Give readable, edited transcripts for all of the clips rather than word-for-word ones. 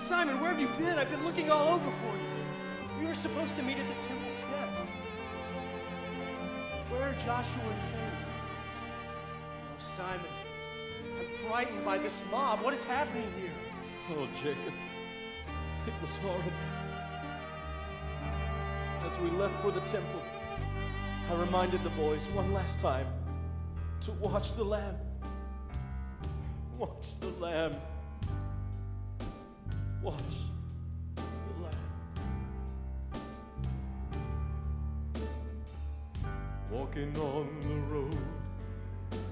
Simon, where have you been? I've been looking all over for you. We were supposed to meet at the temple steps. Where are Joshua and Caleb? Oh, Simon, I'm frightened by this mob. What is happening here? Oh, Jacob, it was horrible. As we left for the temple, I reminded the boys one last time to watch the lamb. Watch the lamb. Watch the lamb. Walking on the road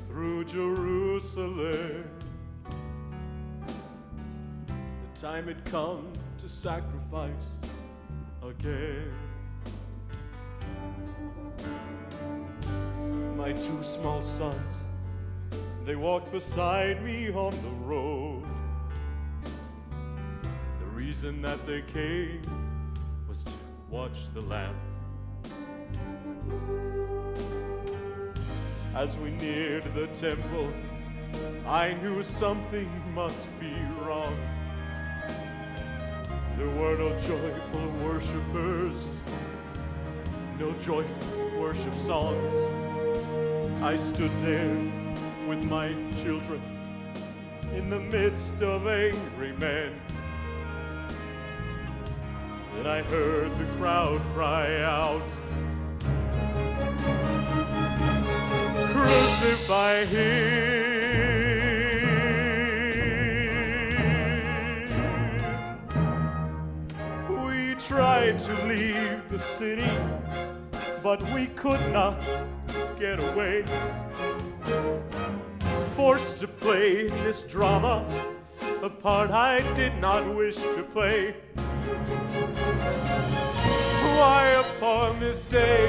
through Jerusalem, the time had come to sacrifice again. My two small sons, they walked beside me on the road. The reason that they came was to watch the lamb. As we neared the temple, I knew something must be wrong. There were no joyful worshipers, no joyful worship songs. I stood there with my children in the midst of angry men. Then I heard the crowd cry out, "Crucify him!" We tried to leave the city, but we could not get away. Forced to play this drama, a part I did not wish to play. Why upon this day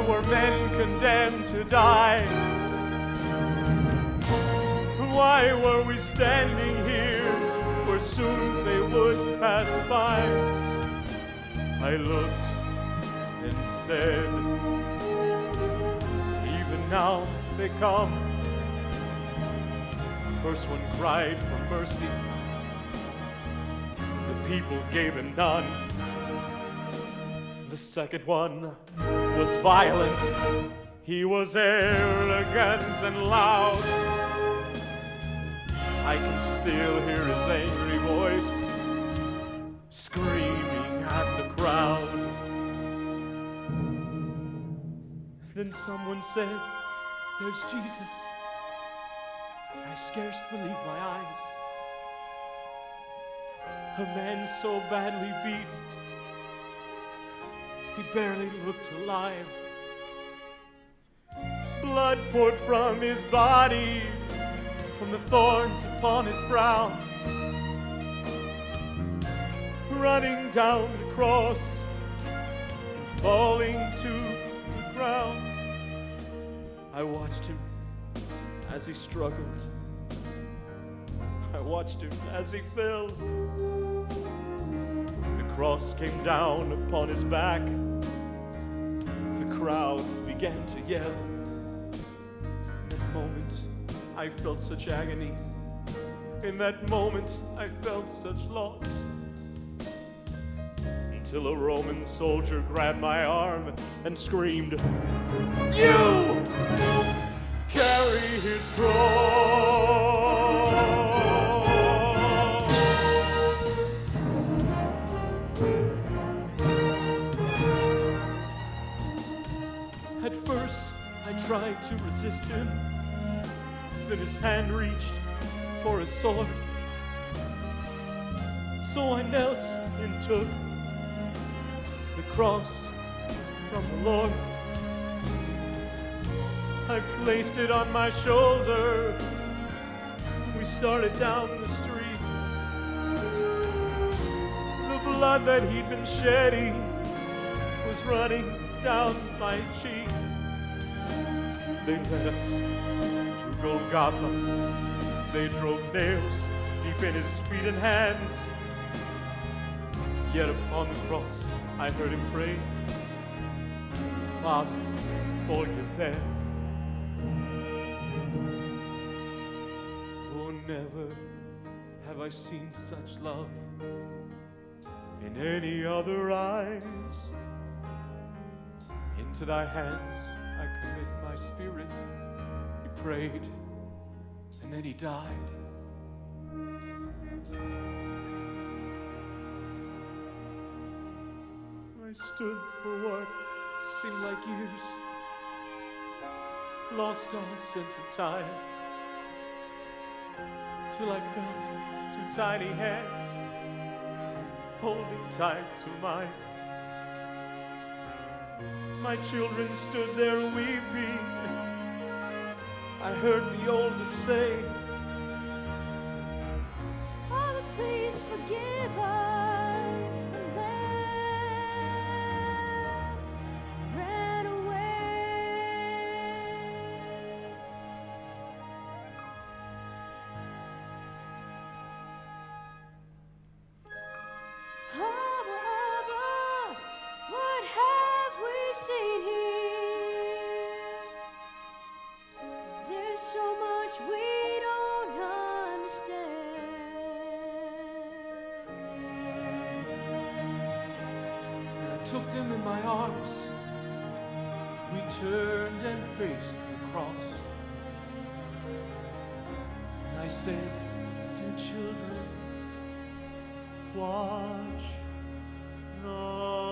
were men condemned to die? Why were we standing here where soon they would pass by? I looked and said, even now they come. The first one cried for mercy. The people gave him none. The second one was violent. He was arrogant and loud. I can still hear his angry voice screaming at the crowd. Then someone said, "There's Jesus." I scarce believed my eyes. A man so badly beat, he barely looked alive. Blood poured from his body, from the thorns upon his brow, running down the cross, and falling to the ground. I watched him as he struggled. I watched him as he fell. The cross came down upon his back. The crowd began to yell. In that moment, I felt such agony. In that moment, I felt such loss. Until a Roman soldier grabbed my arm and screamed, "You! Carry his cross!" At first, I tried to resist him. Then his hand reached for his sword. So I knelt and took the cross from the Lord. I placed it on my shoulder. We started down the street. The blood that he'd been shedding was running down my cheek. They led us to Golgotha. They drove nails deep in his feet and hands. Yet upon the cross I heard him pray, "Father, forgive them." Oh, never have I seen such love in any other eyes. Into thy hands I commit my spirit. He prayed, and then he died. I stood for what seemed like years, lost all sense of time, till I felt two tiny hands holding tight to mine. My children stood there weeping. I heard the oldest say, Father, please forgive us. The lamb ran away. Abba, Abba, what have we seen here? There's so much we don't understand. I took them in my arms. We turned and faced the cross. And I said, dear children, watch not.